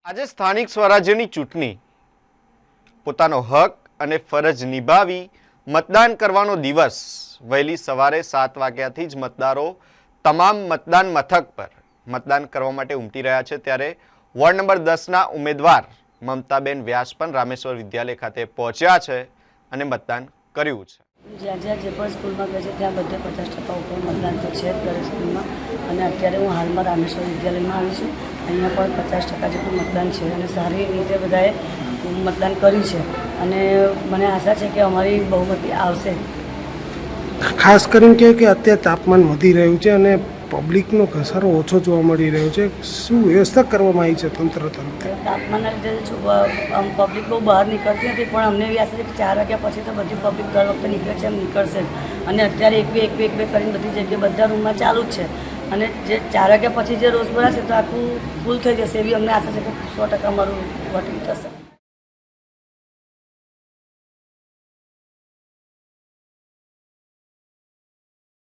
આજે સ્થાનિક સ્વરાજ્યની ચૂંટણી પોતાનો હક અને ફરજ નિભાવી મતદાન કરવાનો દિવસ વહેલી સવારે 7 વાગ્યાથી જ મતદારો તમામ મતદાન મથક પર મતદાન કરવા માટે ઉમટી રહ્યા છે। ત્યારે વોર્ડ નંબર 10ના ઉમેદવાર મમતાબેન વ્યાસ પણ રામેશ્વર વિદ્યાલય ખાતે પહોંચ્યા છે અને મતદાન કર્યું છે। જ્યાં જ્યાં જે પણ સ્કૂલમાં ગઈ છે ત્યાં બધે 50% ઉપર મતદાન તો છે દરેક સ્કૂલમાં। અને અત્યારે હું હાલમાં રામેશ્વર વિદ્યાલયમાં આવી છું। અહીંયા પણ 50% જેટલું મતદાન છે અને સારી રીતે બધાએ મતદાન કર્યું છે અને મને આશા છે કે અમારી બહુમતી આવશે। ખાસ કરીને કે અત્યારે તાપમાન વધી રહ્યું છે અને પબ્લિકનો ઘસારો ઓછો જોવા મળી રહ્યો છે, શું વ્યવસ્થા કરવામાં આવી છે તંત્ર તરફથી? તાપમાનના લીધે પબ્લિક બહુ બહાર નીકળતી નથી, પણ અમને એવી આશા છે કે 4 વાગ્યા પછી તો બધી પબ્લિક દર વખતે નીકળે છે એમ નીકળશે જ। અને અત્યારે એક બે કરીને બધી જગ્યાએ બધા રૂમમાં ચાલુ જ છે અને જે 4 વાગ્યા પછી જે રોજ ભરાશે તો આખું ફૂલ થઈ જશે એવી અમને આશા છે કે 100% અમારું વોટિંગ થશે।